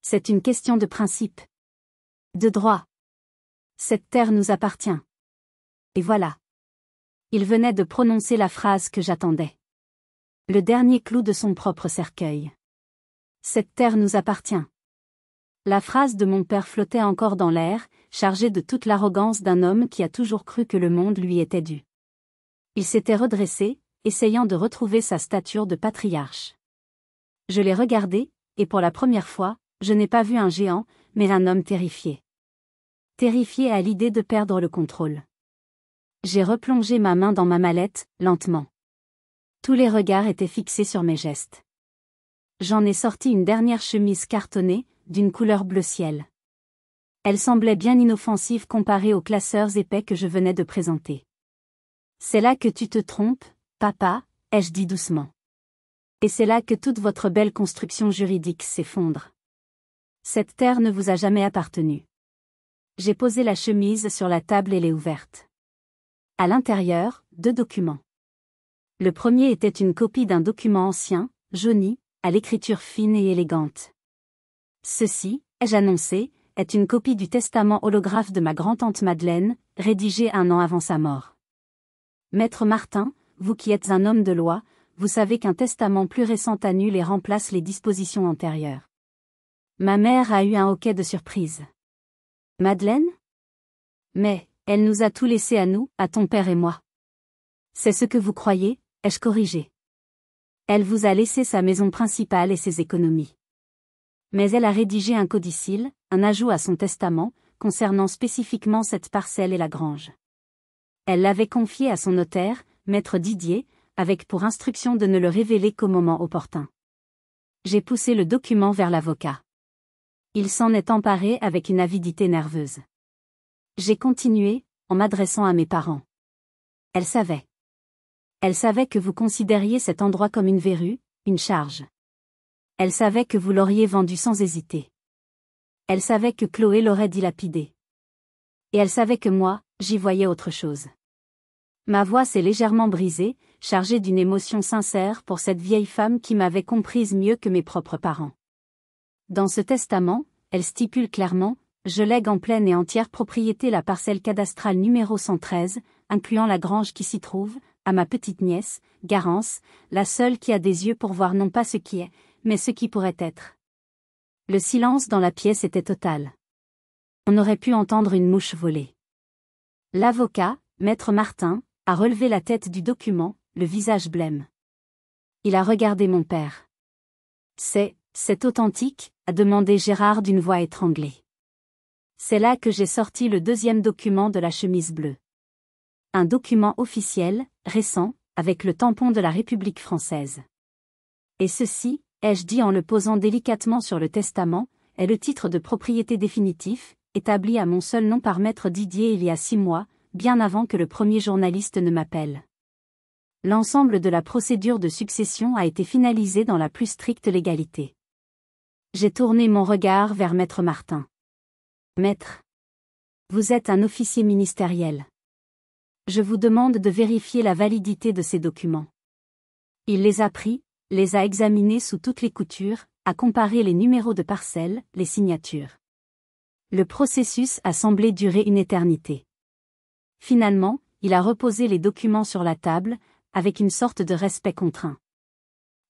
C'est une question de principe. De droit. Cette terre nous appartient. Et voilà. Il venait de prononcer la phrase que j'attendais. Le dernier clou de son propre cercueil. Cette terre nous appartient. La phrase de mon père flottait encore dans l'air, chargée de toute l'arrogance d'un homme qui a toujours cru que le monde lui était dû. Il s'était redressé, essayant de retrouver sa stature de patriarche. Je l'ai regardé, et pour la première fois, je n'ai pas vu un géant, mais un homme terrifié. Terrifié à l'idée de perdre le contrôle. J'ai replongé ma main dans ma mallette, lentement. Tous les regards étaient fixés sur mes gestes. J'en ai sorti une dernière chemise cartonnée, d'une couleur bleu ciel. Elle semblait bien inoffensive comparée aux classeurs épais que je venais de présenter. C'est là que tu te trompes, papa, ai-je dit doucement. Et c'est là que toute votre belle construction juridique s'effondre. Cette terre ne vous a jamais appartenu. J'ai posé la chemise sur la table et l'ai ouverte. À l'intérieur, 2 documents. Le premier était une copie d'un document ancien, jauni, à l'écriture fine et élégante. Ceci, ai-je annoncé, est une copie du testament holographe de ma grand-tante Madeleine, rédigé 1 an avant sa mort. Maître Martin, vous qui êtes un homme de loi, vous savez qu'un testament plus récent annule et remplace les dispositions antérieures. Ma mère a eu un hoquet de surprise. Madeleine? Mais, elle nous a tout laissé à nous, à ton père et moi. C'est ce que vous croyez, ai-je corrigé. Elle vous a laissé sa maison principale et ses économies. Mais elle a rédigé un codicile, un ajout à son testament, concernant spécifiquement cette parcelle et la grange. Elle l'avait confié à son notaire, maître Didier, avec pour instruction de ne le révéler qu'au moment opportun. J'ai poussé le document vers l'avocat. Il s'en est emparé avec une avidité nerveuse. J'ai continué, en m'adressant à mes parents. Elle savait. Elle savait que vous considériez cet endroit comme une verrue, une charge. Elle savait que vous l'auriez vendu sans hésiter. Elle savait que Chloé l'aurait dilapidé. Et elle savait que moi, j'y voyais autre chose. Ma voix s'est légèrement brisée, chargée d'une émotion sincère pour cette vieille femme qui m'avait comprise mieux que mes propres parents. Dans ce testament, elle stipule clairement, je lègue en pleine et entière propriété la parcelle cadastrale numéro 113, incluant la grange qui s'y trouve, à ma petite nièce, Garance, la seule qui a des yeux pour voir non pas ce qui est, mais ce qui pourrait être. Le silence dans la pièce était total. On aurait pu entendre une mouche voler. L'avocat, maître Martin, a relevé la tête du document, le visage blême. Il a regardé mon père. C'est authentique, a demandé Gérard d'une voix étranglée. C'est là que j'ai sorti le 2e document de la chemise bleue. Un document officiel, récent, avec le tampon de la République française. Et ceci, ai-je dit en le posant délicatement sur le testament, est le titre de propriété définitif, établi à mon seul nom par maître Didier il y a 6 mois, bien avant que le premier journaliste ne m'appelle. L'ensemble de la procédure de succession a été finalisé dans la plus stricte légalité. J'ai tourné mon regard vers maître Martin. Maître, vous êtes un officier ministériel. Je vous demande de vérifier la validité de ces documents. Il les a pris, les a examinés sous toutes les coutures, a comparé les numéros de parcelles, les signatures. Le processus a semblé durer une éternité. Finalement, il a reposé les documents sur la table, avec une sorte de respect contraint.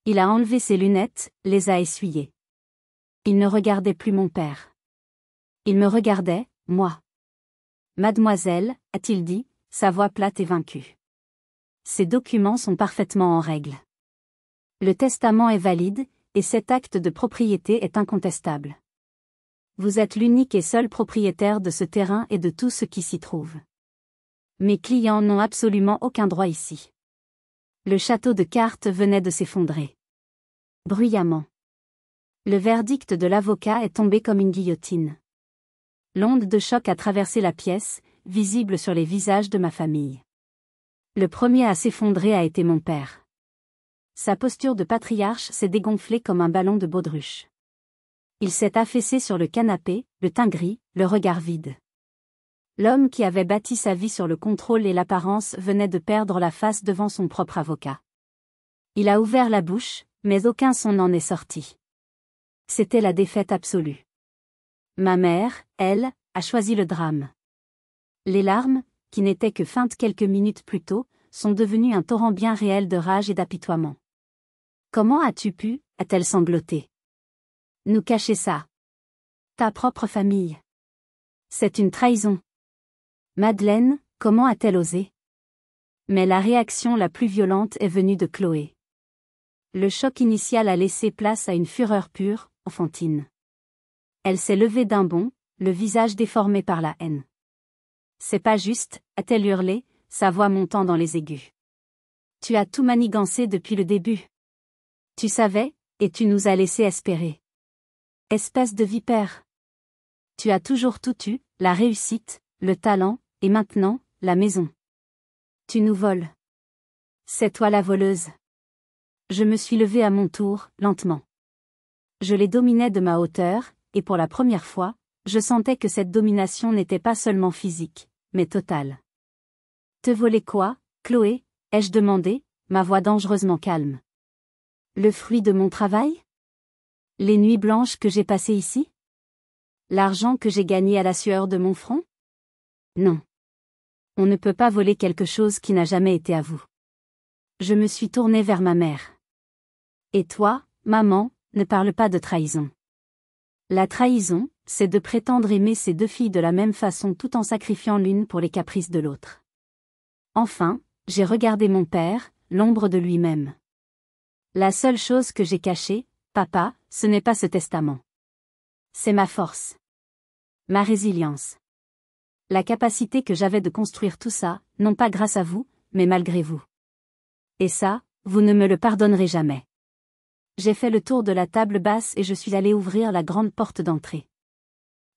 Il a enlevé ses lunettes, les a essuyées. Il ne regardait plus mon père. Il me regardait, moi. Mademoiselle, a-t-il dit, sa voix plate et vaincue. Ces documents sont parfaitement en règle. Le testament est valide, et cet acte de propriété est incontestable. Vous êtes l'unique et seul propriétaire de ce terrain et de tout ce qui s'y trouve. Mes clients n'ont absolument aucun droit ici. Le château de cartes venait de s'effondrer. Bruyamment. Le verdict de l'avocat est tombé comme une guillotine. L'onde de choc a traversé la pièce, visible sur les visages de ma famille. Le premier à s'effondrer a été mon père. Sa posture de patriarche s'est dégonflée comme un ballon de baudruche. Il s'est affaissé sur le canapé, le teint gris, le regard vide. L'homme qui avait bâti sa vie sur le contrôle et l'apparence venait de perdre la face devant son propre avocat. Il a ouvert la bouche, mais aucun son n'en est sorti. C'était la défaite absolue. Ma mère, elle, a choisi le drame. Les larmes, qui n'étaient que feintes quelques minutes plus tôt, sont devenues un torrent bien réel de rage et d'apitoiement. Comment as-tu pu, a-t-elle sangloté, nous cacher ça? Ta propre famille. C'est une trahison. Madeleine, comment a-t-elle osé? Mais la réaction la plus violente est venue de Chloé. Le choc initial a laissé place à une fureur pure, enfantine. Elle s'est levée d'un bond, le visage déformé par la haine. C'est pas juste, a-t-elle hurlé, sa voix montant dans les aigus. Tu as tout manigancé depuis le début. Tu savais, et tu nous as laissé espérer. Espèce de vipère. Tu as toujours tout eu, la réussite, le talent, et maintenant, la maison. Tu nous voles. C'est toi la voleuse. Je me suis levée à mon tour, lentement. Je les dominais de ma hauteur, et pour la première fois, je sentais que cette domination n'était pas seulement physique, mais totale. Te voler quoi, Chloé, ai-je demandé, ma voix dangereusement calme. Le fruit de mon travail? Les nuits blanches que j'ai passées ici? L'argent que j'ai gagné à la sueur de mon front? Non. On ne peut pas voler quelque chose qui n'a jamais été à vous. Je me suis tournée vers ma mère. Et toi, maman, ne parle pas de trahison. La trahison, c'est de prétendre aimer ses deux filles de la même façon tout en sacrifiant l'une pour les caprices de l'autre. Enfin, j'ai regardé mon père, l'ombre de lui-même. La seule chose que j'ai cachée, papa, ce n'est pas ce testament. C'est ma force. Ma résilience. La capacité que j'avais de construire tout ça, non pas grâce à vous, mais malgré vous. Et ça, vous ne me le pardonnerez jamais. J'ai fait le tour de la table basse et je suis allé ouvrir la grande porte d'entrée.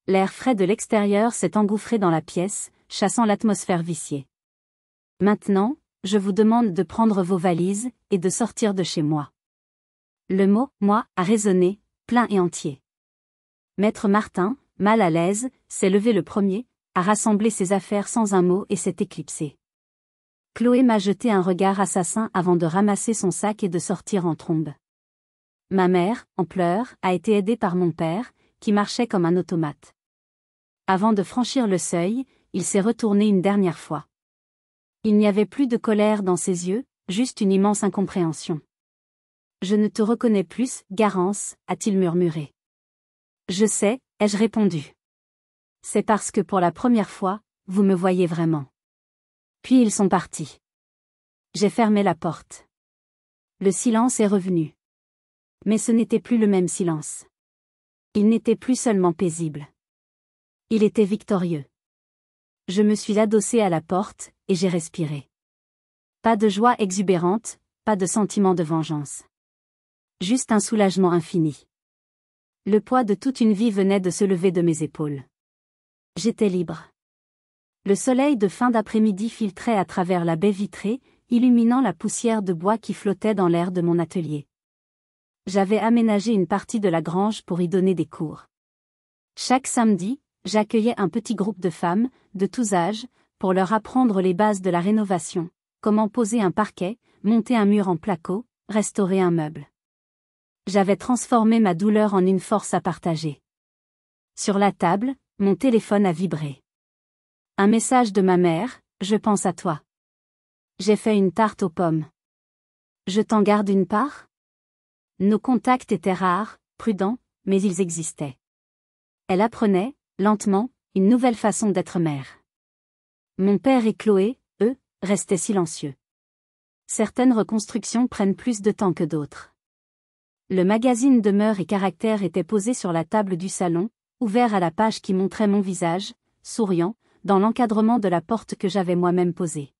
L'air frais de l'extérieur s'est engouffré dans la pièce, chassant l'atmosphère viciée. Maintenant, je vous demande de prendre vos valises, et de sortir de chez moi. Le mot « moi » a résonné, plein et entier. Maître Martin, mal à l'aise, s'est levé le premier, a rassemblé ses affaires sans un mot et s'est éclipsé. Chloé m'a jeté un regard assassin avant de ramasser son sac et de sortir en trombe. Ma mère, en pleurs, a été aidée par mon père, qui marchait comme un automate. Avant de franchir le seuil, il s'est retourné une dernière fois. Il n'y avait plus de colère dans ses yeux, juste une immense incompréhension. « Je ne te reconnais plus, Garance, a-t-il murmuré. « Je sais, ai-je répondu. C'est parce que pour la première fois, vous me voyez vraiment. » Puis ils sont partis. J'ai fermé la porte. Le silence est revenu. Mais ce n'était plus le même silence. Il n'était plus seulement paisible. Il était victorieux. Je me suis adossée à la porte, et j'ai respiré. Pas de joie exubérante, pas de sentiment de vengeance. Juste un soulagement infini. Le poids de toute une vie venait de se lever de mes épaules. J'étais libre. Le soleil de fin d'après-midi filtrait à travers la baie vitrée, illuminant la poussière de bois qui flottait dans l'air de mon atelier. J'avais aménagé une partie de la grange pour y donner des cours. Chaque samedi, j'accueillais un petit groupe de femmes, de tous âges, pour leur apprendre les bases de la rénovation, comment poser un parquet, monter un mur en placo, restaurer un meuble. J'avais transformé ma douleur en une force à partager. Sur la table, mon téléphone a vibré. Un message de ma mère, je pense à toi. J'ai fait une tarte aux pommes. Je t'en garde une part? Nos contacts étaient rares, prudents, mais ils existaient. Elle apprenait, lentement, une nouvelle façon d'être mère. Mon père et Chloé, eux, restaient silencieux. Certaines reconstructions prennent plus de temps que d'autres. Le magazine de Mœurs et Caractère était posé sur la table du salon, ouvert à la page qui montrait mon visage, souriant, dans l'encadrement de la porte que j'avais moi-même posée.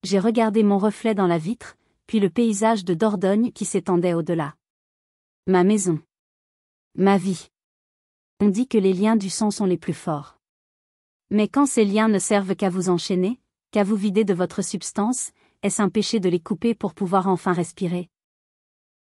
J'ai regardé mon reflet dans la vitre, puis le paysage de Dordogne qui s'étendait au-delà. Ma maison. Ma vie. On dit que les liens du sang sont les plus forts. Mais quand ces liens ne servent qu'à vous enchaîner, qu'à vous vider de votre substance, est-ce un péché de les couper pour pouvoir enfin respirer?